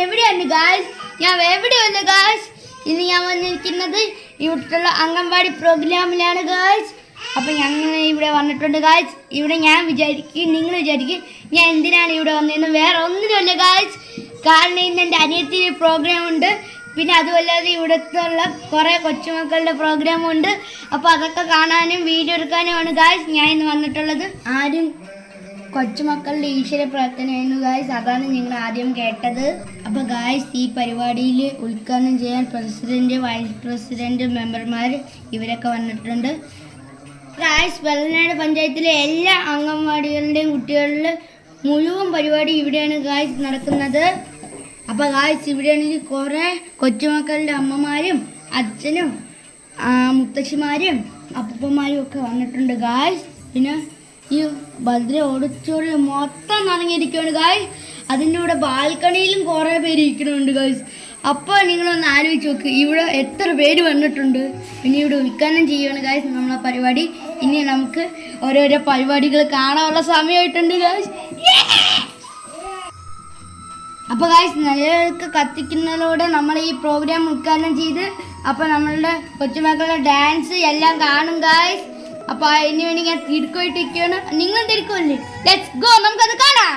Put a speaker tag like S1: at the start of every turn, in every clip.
S1: എവിടെയാണ് ഗായ്സ്? ഞാൻ എവിടെയല്ല ഗായ്സ്. ഇന്ന് ഞാൻ വന്നിരിക്കുന്നത് ഇവിടുത്തെ അംഗൻവാടി പ്രോഗ്രാമിലാണ് ഗായ്സ്. അപ്പം ഞങ്ങൾ ഇവിടെ വന്നിട്ടുണ്ട് ഗായ്സ്. ഇവിടെ ഞാൻ നിങ്ങൾ വിചാരിക്കും ഞാൻ എന്തിനാണ് ഇവിടെ വന്നതെന്ന്. വേറെ ഒന്നിനുമല്ല ഗായ്സ്. കാരണം ഇന്ന് എൻ്റെ അനിയത്തിൻ്റെ പ്രോഗ്രാം ഉണ്ട്. പിന്നെ അതുമല്ലാതെ ഇവിടുത്തെ കുറേ കൊച്ചുമക്കളുടെ പ്രോഗ്രാമുണ്ട്. അപ്പോൾ അതൊക്കെ കാണാനും വീഡിയോ എടുക്കാനുമാണ് ഗായ്സ് ഞാൻ ഇന്ന് വന്നിട്ടുള്ളത്. ആരും കൊച്ചുമക്കളുടെ ഈശ്വര പ്രാർത്ഥനയായിരുന്നു ഗായ്സ്. അതാണ് നിങ്ങൾ ആദ്യം കേട്ടത്. അപ്പോൾ ഗായ്സ്, ഈ പരിപാടിയിൽ ഉദ്ഘാടനം ചെയ്യാൻ പ്രസിഡന്റ്, വൈസ് പ്രസിഡന്റ്, മെമ്പർമാർ ഇവരൊക്കെ വന്നിട്ടുണ്ട് ഗായ്സ്. വെള്ളനാട് പഞ്ചായത്തിലെ എല്ലാ അംഗൻവാടികളുടെയും കുട്ടികളുടെ മുഴുവൻ പരിപാടി ഇവിടെയാണ് ഗായ്സ് നടക്കുന്നത്. അപ്പോൾ ഗായ്സ്, ഇവിടെയാണെങ്കിൽ കുറേ കൊച്ചുമക്കളുടെ അമ്മമാരും അച്ഛനും മുത്തശ്ശിമാരും അപ്പൂപ്പന്മാരും ഒക്കെ വന്നിട്ടുണ്ട് ഗായ്സ്. പിന്നെ ഈ ഭദ്ര ഓഡിറ്റോറിയം മൊത്തം നനഞ്ഞിരിക്കുകയാണ് ഗായ്സ്. അതിൻ്റെ കൂടെ ബാൽക്കണിയിലും കുറേ പേര് ഇരിക്കുന്നുണ്ട് ഗായ്സ്. അപ്പോൾ നിങ്ങളൊന്ന് ആലോചിച്ച് നോക്ക്, ഇവിടെ എത്ര പേര് വന്നിട്ടുണ്ട്. പിന്നെ ഇവിടെ ഉദ്ഘാടനം ചെയ്യുകയാണ് ഗായ്സ് നമ്മളെ പരിപാടി. ഇനി നമുക്ക് ഓരോരോ പരിപാടികൾ കാണാനുള്ള സമയമായിട്ടുണ്ട് ഗായ്സ്. അപ്പോൾ ഗായ്സ്, നിലവിളക്ക് കത്തിക്കുന്നതിലൂടെ നമ്മൾ ഈ പ്രോഗ്രാം ഉദ്ഘാടനം ചെയ്ത് അപ്പോൾ നമ്മളുടെ കൊച്ചുമക്കളുടെ ഡാൻസ് എല്ലാം കാണും ഗായ്സ്. അപ്പോൾ അതിന് വേണ്ടി ഞാൻ തിരുക്കോയിട്ടിരിക്കുകയാണ്. നിങ്ങൾ തിരുക്കുമല്ലേ? ലെറ്റ്സ് ഗോ, നമുക്കത് കാണാം.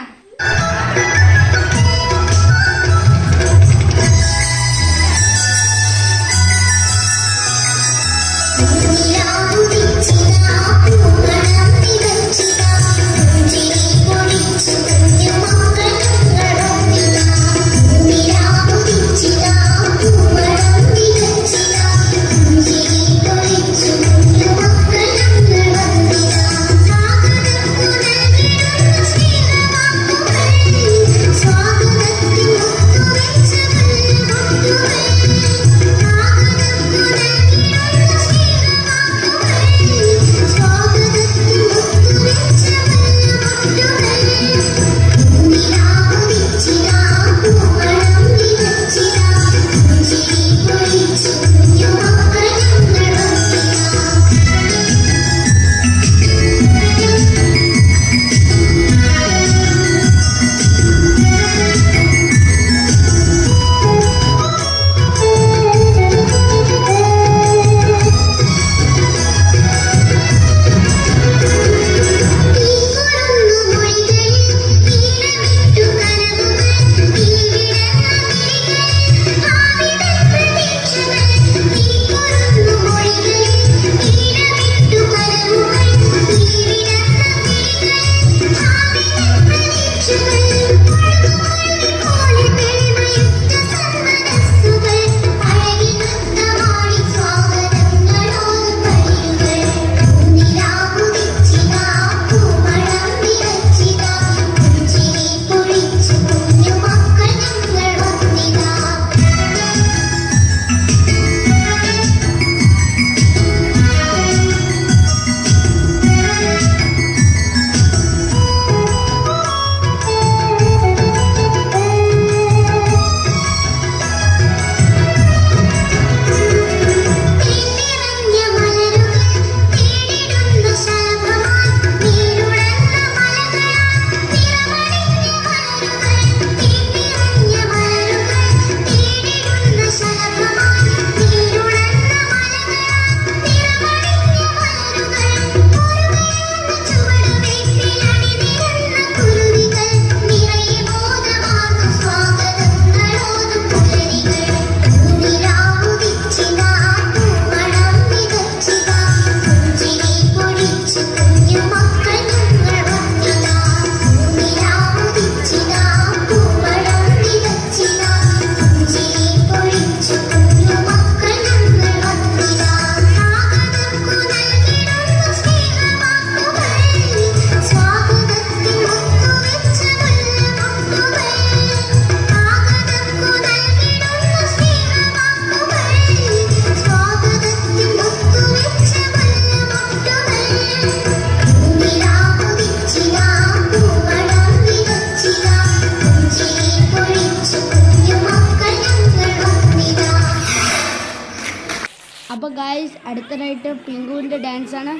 S1: അപ്പോൾ ഗായ്സ്, അടുത്തതായിട്ട് പിങ്കുവിൻ്റെ ഡാൻസാണ്.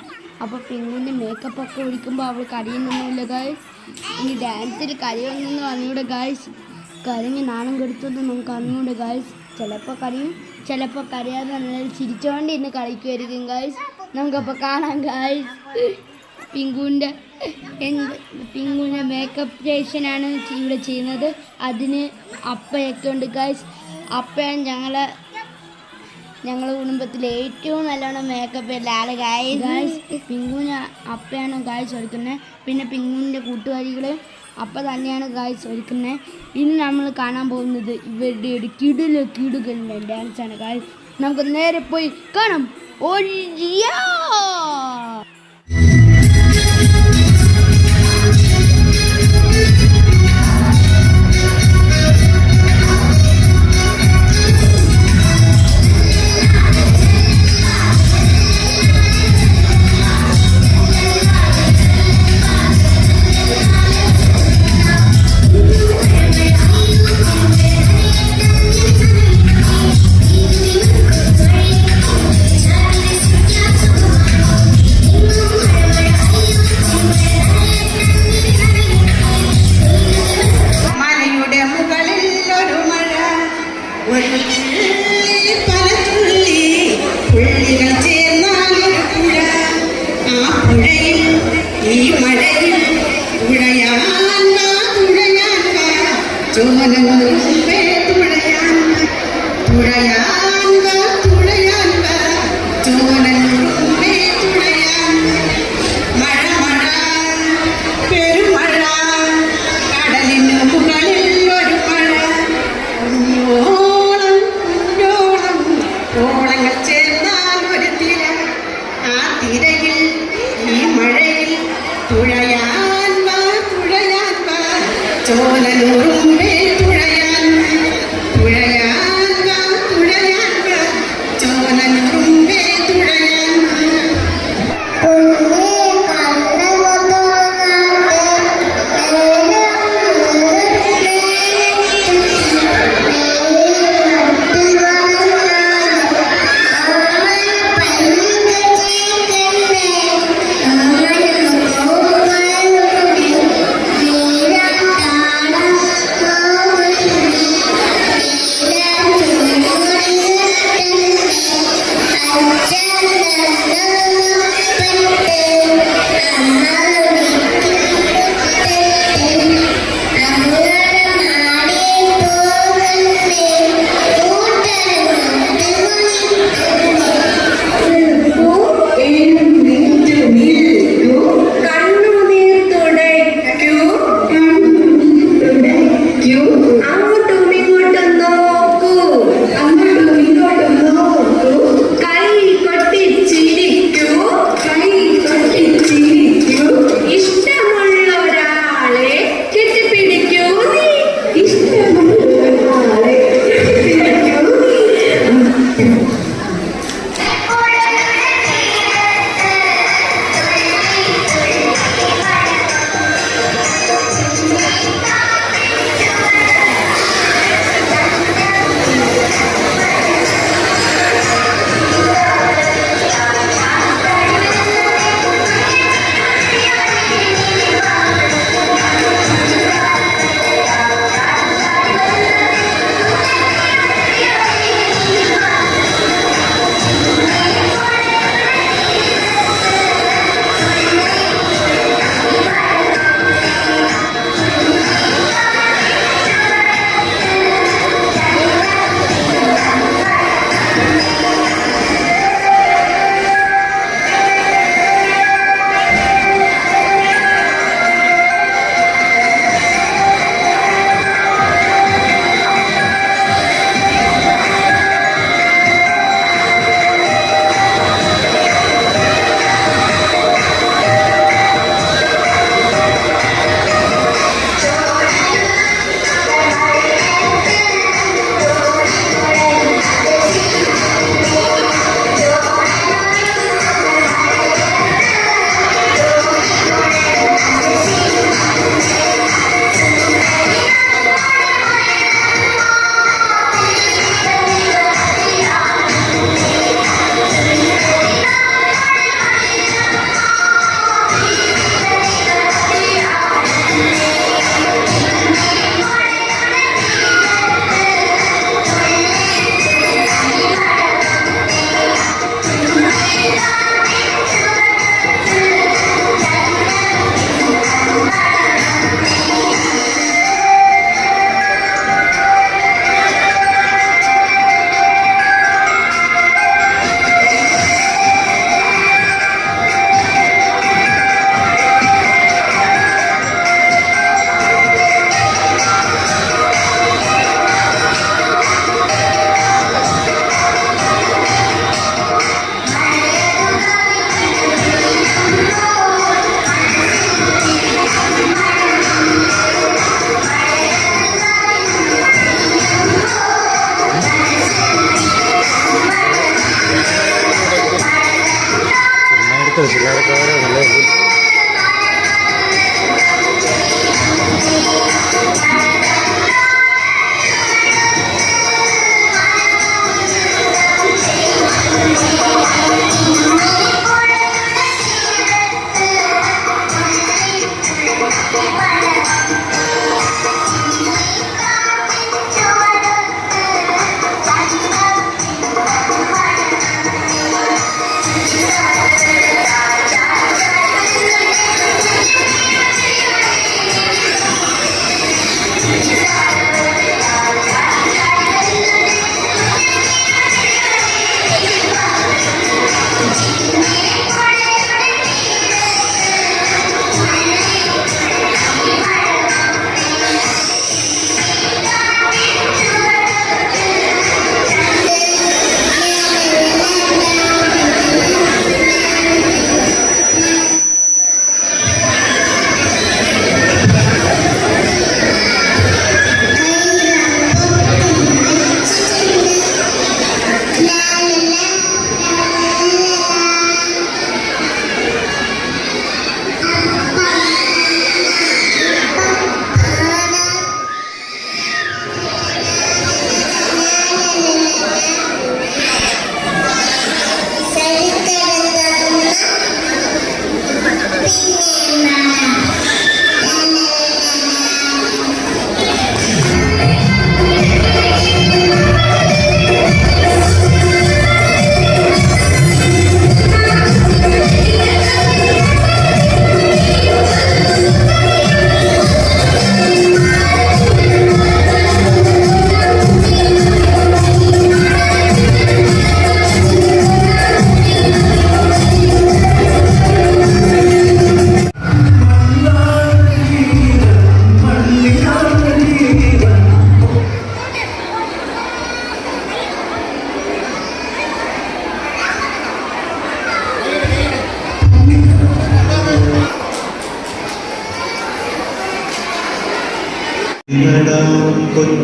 S1: അപ്പോൾ പിങ്കുവിൻ്റെ മേക്കപ്പ് ഒക്കെ ഒഴിക്കുമ്പോൾ അവൾ കരയുന്നൊന്നുമില്ല ഗായ്സ്. ഇനി ഡാൻസിൽ കരയൊന്നെന്ന് പറഞ്ഞൂടെ ഗായ്സ്. കരഞ്ഞ് നാണം കെടുത്തത് നമുക്ക് അറിഞ്ഞുകൊണ്ട് ഗായ്സ്. ചിലപ്പോൾ കരയും, ചിലപ്പോൾ കരയാതെ നല്ല ചിരിച്ചുകൊണ്ട് ഇന്ന് കളിക്കുമായിരിക്കും ഗായ്സ്. നമുക്കപ്പോൾ കാണാം ഗായ്സ്. പിങ്കുവിൻ്റെ മേക്കപ്പ് സ്റ്റേഷനാണ് ഇവിടെ ചെയ്യുന്നത്. അതിന് അപ്പയൊക്കെ ഉണ്ട് ഗായ്സ്. അപ്പയാണ് ഞങ്ങളുടെ കുടുംബത്തിലെ ഏറ്റവും നല്ലോണം മേക്കപ്പ് ഉള്ള ആൾ ഗായ്സ്. പിങ്കുവിന് അപ്പയാണ് ഗായ്സ് ഒരുക്കുന്നത്. പിന്നെ പിങ്കുവിൻ്റെ കൂട്ടുകാരികൾ അപ്പ തന്നെയാണ് ഗായ്സ് ഒരുക്കുന്നത്. ഇനി നമ്മൾ കാണാൻ പോകുന്നത് ഇവരുടെ ഒരു കിടുകലിൻ്റെ ഡാൻസാണ് ഗായ്സ്. നമുക്ക് നേരെ പോയി കാണാം. ഓയ്യാ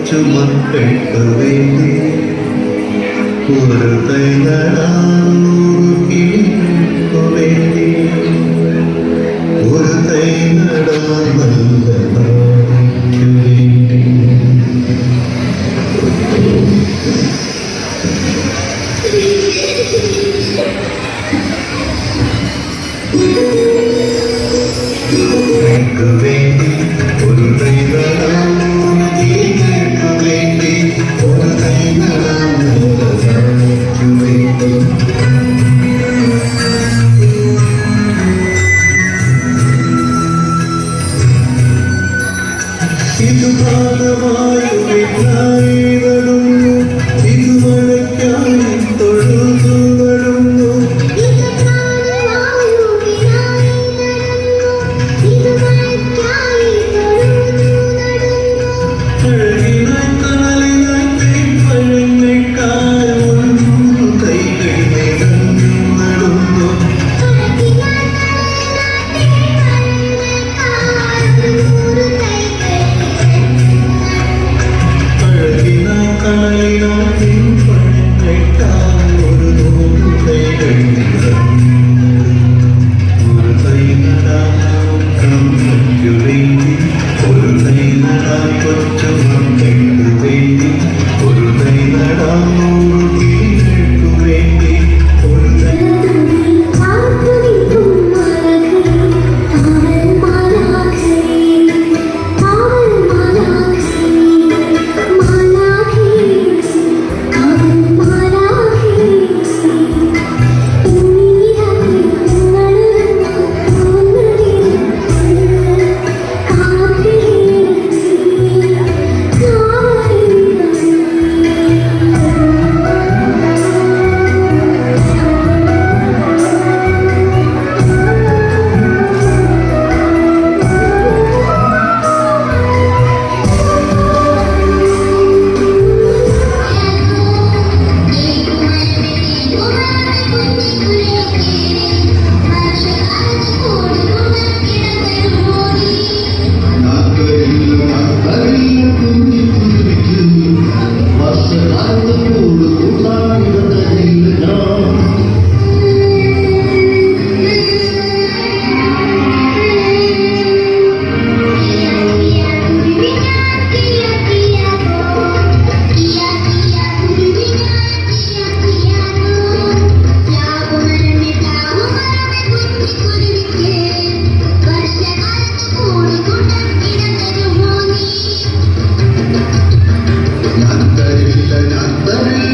S2: കൊച്ചു മക്കൾക്ക് വേണ്ടി ഒരു തൈ നടാനു വേണ്ടി ഒരു തൈ നടാൻ നല്ല നാളേക്കു വേണ്ടി വേണ്ടി ഒരു തൈ നടാനു വേണ്ടി ഒരു തൈ നടാൻ നല്ല നാളേക്കു വേണ്ടി ഇത് ഭാഗമായി നടന്നു ഇത് മഴയ്ക്കായി തൊഴുതു നടന്നു അഴകിനായി കനലിനായി തീപ്പഴങ്ങൾക്കായി ഒന്നു കൈകൾ നിറഞ്ഞു നടന്നു അഴകിനായി കനലിനായി തീപ്പഴങ്ങൾക്കായി ഒരു നൂറ് കൈകൾ നിറഞ്ഞു ഒരു തൈ നടാൻ കമ്പയ്ക്കു വേണ്ടി ഒരു തൈ നടാൻ കൊച്ചു മക്കൾക്ക് വേണ്ടി ഒരു തൈ നടാൻ 100 കിളികൾക്കു വേണ്ടി ഒരു തൈ ഞാൻ തരില്ല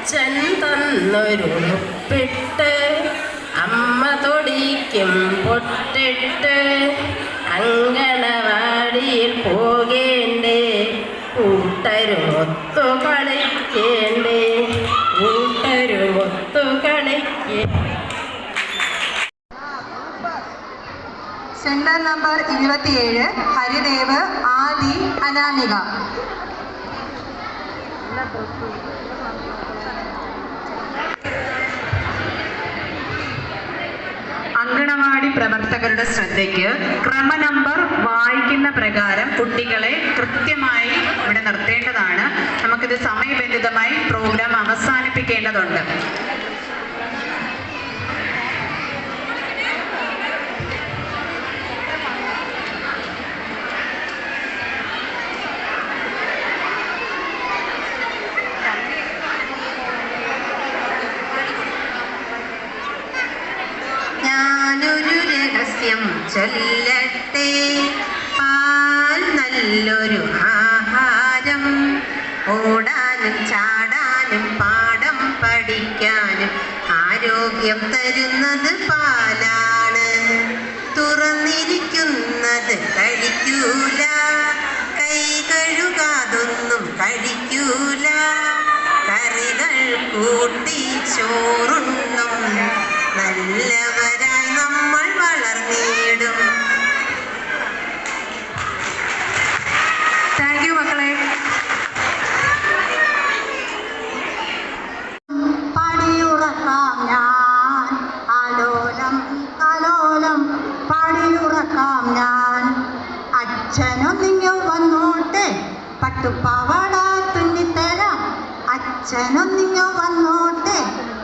S3: അച്ഛൻ തന്നൊരുപ്പിട്ട് അമ്മ തൊടിക്കും പൊട്ടിട്ട് അങ്കണവാടിയിൽ പോകേണ്ടേ കൂട്ടരുമൊത്തു കളിക്കേണ്ടേ കൂട്ടരുമൊത്തു കളിക്കേ.
S4: സെന്റർ നമ്പർ 27 ഹരിദേവ്, ആദി, അനാമിക. അങ്കണവാടി പ്രവർത്തകരുടെ ശ്രദ്ധയ്ക്ക് ക്രമ നമ്പർ വായിക്കുന്ന പ്രകാരം കുട്ടികളെ കൃത്യമായി ഇവിടെ നിർത്തേണ്ടതാണ്. നമുക്കിത് സമയബന്ധിതമായി പ്രോഗ്രാം അവസാനിപ്പിക്കേണ്ടതുണ്ട്. ഞാനൊരു രഹസ്യം ചൊല്ലട്ടെ, പാൽ നല്ലൊരു ആഹാരം, ഓടാനും ചാടാനും പാഠം പഠിക്കാനും ആരോഗ്യം തരുന്നത് പാലാണ്. തുറന്നിരിക്കുന്നത് കഴിക്കൂല, കൈ കഴുകാതൊന്നും കഴിക്കൂല, കറികൾ കൂട്ടി ചോറുണ്ണും, നല്ലവരായി നമ്മൾ വളർന്നിടും. താങ്ക് യു മക്കളെ. പടിയുറക്കാം ഞാൻ ആലോലം ആലോലം, പടിയുറക്കാം ഞാൻ. അച്ഛനൊന്നിങ്ങോ വന്നോട്ടെ, പട്ടുപാവാട തുന്നിത്തരാം. അച്ഛനൊന്നിങ്ങോ വന്നോട്ടെ,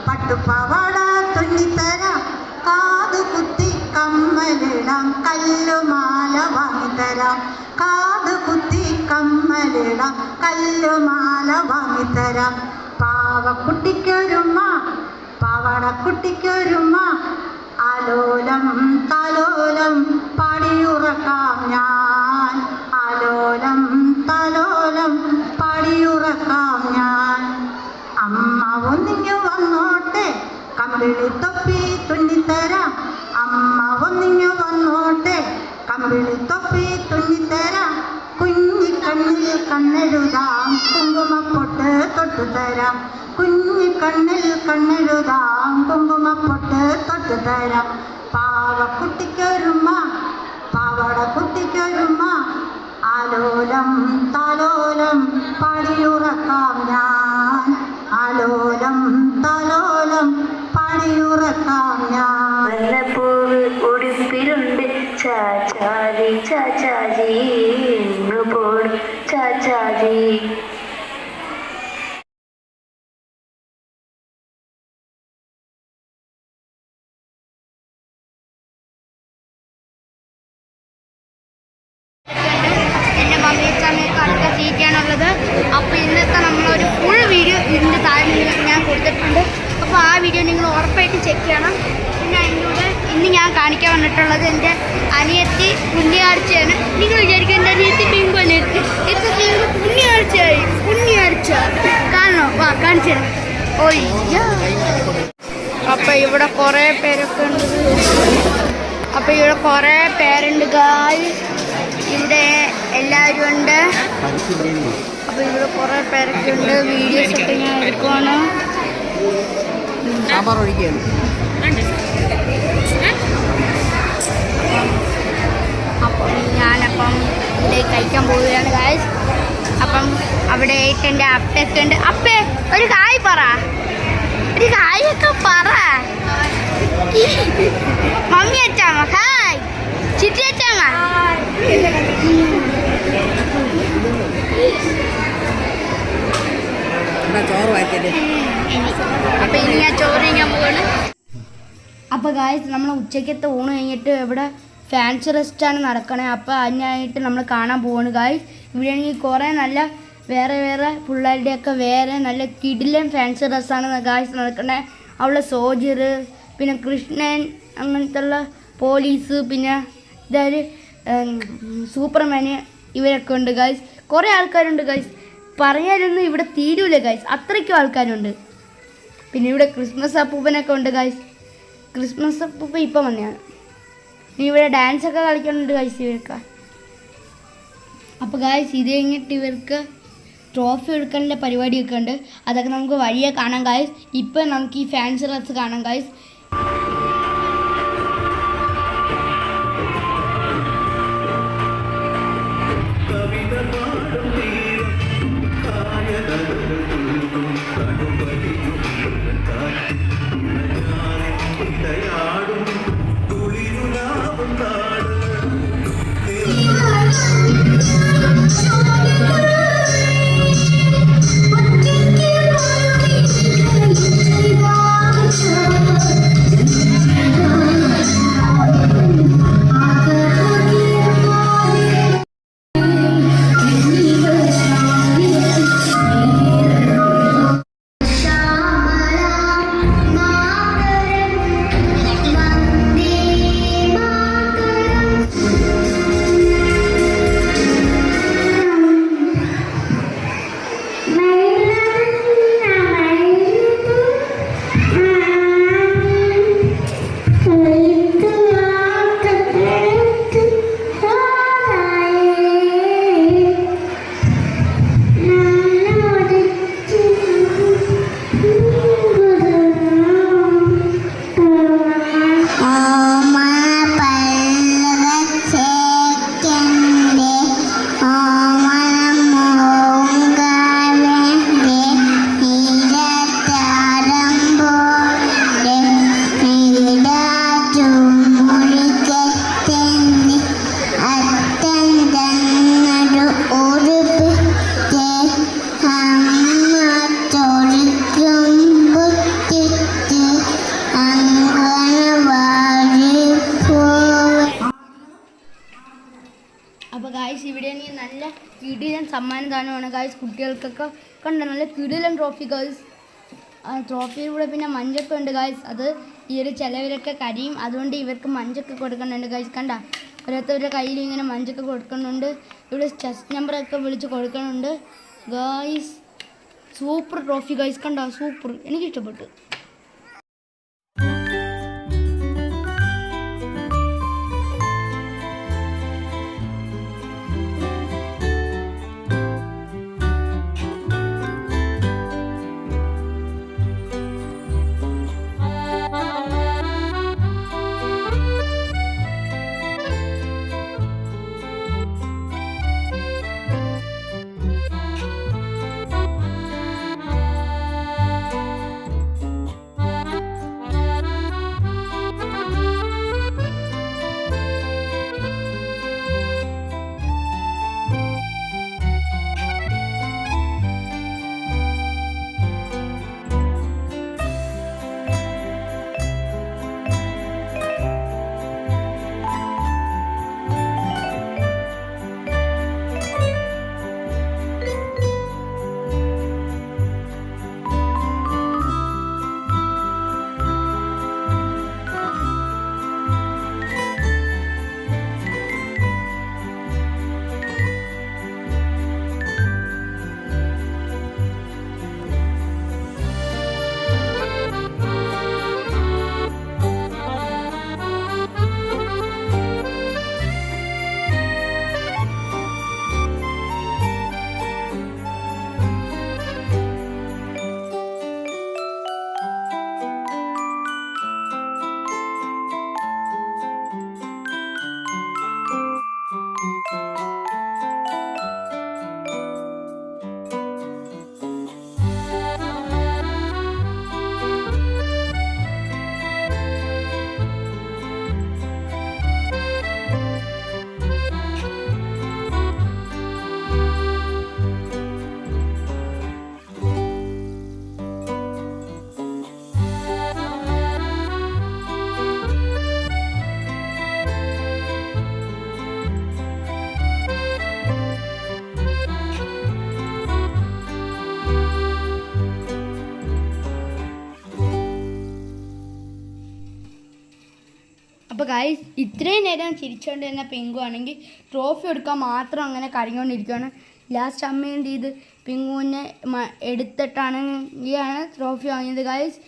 S4: പട്ടുപാവാട തുന്നിത്തരാം. കാതു കുത്തി കമ്മലിടാം, കല്ലുമാല വാങ്ങിത്തരാം. കാതു കുത്തി കമ്മലിടാം, കല്ലുമാല വാങ്ങിത്തരാം. പാവക്കുട്ടിക്കൊരുമ്മ, പാവാടക്കുട്ടിക്കൊരുമ്മ, ആലോലം താലോലം പടിയുറക്കാം ഞാൻ. ആലോലം താലോലം പടിയുറക്കാം ഞാൻ. അമ്മ ഒന്നിങ്ങു വന്നോട്ടെ, കമ്പിളി തൊപ്പി തുന്നിത്തരാം. അമ്മ ഒന്നിങ്ങു വന്നോട്ടെ, കമ്പിളി തൊപ്പി തുന്നിത്തരാം. കുഞ്ഞിക്കണ്ണിൽ കണ്ണെഴുതാം, കുങ്കുമപ്പൊട്ട് തൊട്ടുതരാം. കുഞ്ഞിക്കണ്ണിൽ കണ്ണെഴുതാം, കുങ്കുമപ്പൊട്ട് തൊട്ടുതരാം. പാവക്കുട്ടിക്കൊരുമ്മ, പാവാടക്കുട്ടിക്കൊരുമ്മ, ആലോലം താലോലം പടിയുറക്കാം ഞാൻ. ആലോലം താലോലം പടിയുറക്കാം ഞാൻ.
S5: വല്ലപ്പൂവ് ഉടുപ്പിലുണ്ട് ചാച്ചാജി ചാച്ചാജി, ഇങ്ങ് പോടും ചാച്ചാജി.
S1: എൻ്റെ മമ്മിയച്ചാമ്മയൊക്കെ അടുത്ത സീറ്റാണുള്ളത്. അപ്പോൾ ഇന്നത്തെ നമ്മളൊരു ഫുൾ വീഡിയോ ഇതിൻ്റെ താഴെ ഞാൻ കൊടുത്തിട്ടുണ്ട്. അപ്പോൾ ആ വീഡിയോ നിങ്ങൾ ഉറപ്പായിട്ട് ചെക്ക് ചെയ്യണം. പിന്നെ അതിലൂടെ ഇന്ന് ഞാൻ കാണിക്കാൻ വന്നിട്ടുള്ളത് എൻ്റെ അനിയത്തി പുണ്യാഴ്ചയാണ്. നിങ്ങൾ വിചാരിക്കും എൻ്റെ അനിയത്തി പിങ്കു അനിയത്തി, ഇത് പുണ്യാഴ്ചയായി. പുണ്യാഴ്ച കാണണോ? വാ കാണിച്ചു തരാം. ഓയ്യാ. അപ്പോൾ ഇവിടെ കുറേ പേരൊക്കെ ഉണ്ട്. അപ്പോൾ ഇവിടെ കുറേ പേരുണ്ട് ഗായ്സ്. ഇവിടെ എല്ലാവരും ഉണ്ട്. അപ്പോൾ ഇവിടെ കുറേ പേരൊക്കെ ഉണ്ട്. വീഡിയോസൊക്കെ ഞാൻ എടുക്കുവാണ്. അപ്പം ഞാനപ്പം ഇവിടെ കഴിക്കാൻ പോവുകയാണ് ഗായ്സ്. അപ്പം അവിടെ എൻ്റെ അപ്പയൊക്കെ ഉണ്ട്. അപ്പേ ഒരു കായ് പറ, ഒരു കായൊക്കെ പറ. മമ്മി അച്ചാമ്മ ഹായ്, ചിറ്റി അച്ചാമ്മ. അപ്പൊ ഇനി ഞാൻ ചോറ് കഴിക്കാൻ പോവാണ്. അപ്പൊ ഗായ്സ് നമ്മൾ ഉച്ചക്കത്തെ ഊണ് കഴിഞ്ഞിട്ട് ഇവിടെ ഫാൻസി റെസ്റ്റാണ് നടക്കണേ. അപ്പോൾ അതിനായിട്ട് നമ്മൾ കാണാൻ പോവാണ് ഗായ്സ്. ഇവിടെയാണെങ്കിൽ കുറേ നല്ല വേറെ വേറെ പിള്ളേരുടെയൊക്കെ വേറെ നല്ല കിടിലൻ ഫാൻസി ഡ്രസ്സാണ് ഗായ്സ് നടക്കണേ. അവിടെ സോൾജർ, പിന്നെ കൃഷ്ണൻ, അങ്ങനത്തെ ഉള്ള പോലീസ്, പിന്നെ ഇതായത് സൂപ്പർമാന്, ഇവരൊക്കെ ഉണ്ട് ഗായ്സ്. കുറേ ആൾക്കാരുണ്ട് ഗായ്സ്. പറയാനൊന്നും ഇവിടെ തീരൂല ഗായ്സ്, അത്രയ്ക്കും ആൾക്കാരുണ്ട്. പിന്നെ ഇവിടെ ക്രിസ്മസ് അപ്പൂപ്പനൊക്കെ ഉണ്ട് ഗൈസ്. ക്രിസ്മസ് അപ്പൂപ്പ ഇപ്പം വന്നെയാണ്. ഇനി ഇവിടെ ഡാൻസൊക്കെ കളിക്കുന്നുണ്ട് ഗൈസ് ഇവർക്ക്. അപ്പോൾ ഗൈസ് ഇത് കഴിഞ്ഞിട്ട് ഇവർക്ക് ട്രോഫി എടുക്കാനുള്ള പരിപാടിയൊക്കെ ഉണ്ട്. അതൊക്കെ നമുക്ക് വഴിയെ കാണാം ഗൈസ്. ഇപ്പം നമുക്ക് ഈ ഫാൻസി ഡ്രസ് കാണാം ഗൈസ്. അപ്പോൾ ഗായ്സ് ഇവിടെ നല്ല കിടിലൻ സമ്മാനദാനമാണ് ഗായ്സ് കുട്ടികൾക്കൊക്കെ കണ്ട നല്ല കിടിലൻ ട്രോഫി ഗായ്സ്. ട്രോഫിയിലൂടെ പിന്നെ മഞ്ചൊക്കെ ഉണ്ട് ഗായ്സ്. അത് ഈ ഒരു ചിലവരൊക്കെ കരിയും, അതുകൊണ്ട് ഇവർക്ക് മഞ്ചൊക്കെ കൊടുക്കുന്നുണ്ട് ഗായ്സ്. കണ്ട ഓരോരുത്തരുടെ കയ്യിൽ ഇങ്ങനെ മഞ്ചൊക്കെ കൊടുക്കുന്നുണ്ട്. ഇവിടെ ചെസ്റ്റ് നമ്പറൊക്കെ വിളിച്ച് കൊടുക്കുന്നുണ്ട് ഗായ്സ്. സൂപ്പർ ട്രോഫി ഗായ്സ്, കണ്ട സൂപ്പർ, എനിക്കിഷ്ടപ്പെട്ടു. അപ്പോൾ ഗൈസ് ഇത്രയും നേരം ചിരിച്ചുകൊണ്ട് തന്നെ പെങ്കു ആണെങ്കിൽ ട്രോഫി എടുക്കാൻ മാത്രം അങ്ങനെ കരഞ്ഞുകൊണ്ടിരിക്കുകയാണ്. ലാസ്റ്റ് അമ്മ എന്ത് ചെയ്ത് പിങ്കുവിനെ എടുത്തിട്ടാണ് ട്രോഫി വാങ്ങിയത് ഗായ്സ്.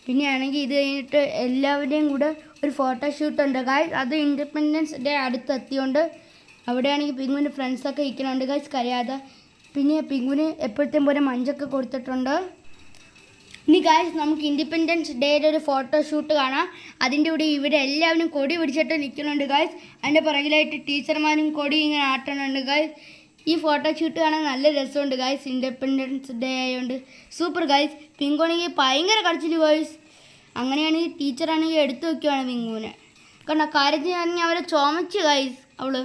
S1: പിന്നെ ആണെങ്കിൽ ഇത് കഴിഞ്ഞിട്ട് എല്ലാവരുടെയും കൂടെ ഒരു ഫോട്ടോഷൂട്ട് ഉണ്ട് ഗായ്സ്. അത് ഇൻഡിപെൻഡൻസ് ഡേ അടുത്തെത്തിയോണ്ട് അവിടെയാണെങ്കിൽ പിങ്കുവിൻ്റെ ഫ്രണ്ട്സൊക്കെ ഇരിക്കുന്നുണ്ട് ഗായ്സ് കരയാതെ. പിന്നെ പിങ്കുവിന് എപ്പോഴത്തേയും പോലെ മഞ്ചൊക്കെ കൊടുത്തിട്ടുണ്ട്. ഇനി ഗായ്സ് നമുക്ക് ഇൻഡിപെൻഡൻസ് ഡേയുടെ ഒരു ഫോട്ടോഷൂട്ട് കാണാം. അതിൻ്റെ കൂടെ ഇവിടെ എല്ലാവരും കൊടി പിടിച്ചിട്ട് നിൽക്കുന്നുണ്ട് ഗായ്സ്. അതിൻ്റെ പുറകിലായിട്ട് ടീച്ചർമാരും കൊടി ഇങ്ങനെ ആട്ടണുണ്ട് ഗായ്സ്. ഈ ഫോട്ടോഷൂട്ട് കാണാൻ നല്ല രസമുണ്ട് ഗായ്സ്. ഇൻഡിപെൻഡൻസ് ഡേ ആയതുകൊണ്ട് സൂപ്പർ ഗായ്സ്. പിങ്കുവാണെങ്കിൽ ഭയങ്കര കടച്ചിൽ ഗായ്സ്. അങ്ങനെയാണെങ്കിൽ ടീച്ചറാണെങ്കിൽ എടുത്തു വയ്ക്കുവാണ് പിങ്കുവിനെ. കാരണം കരഞ്ഞാണെങ്കിൽ അവരെ ചുമച്ച് ഗായ്സ് അവള്.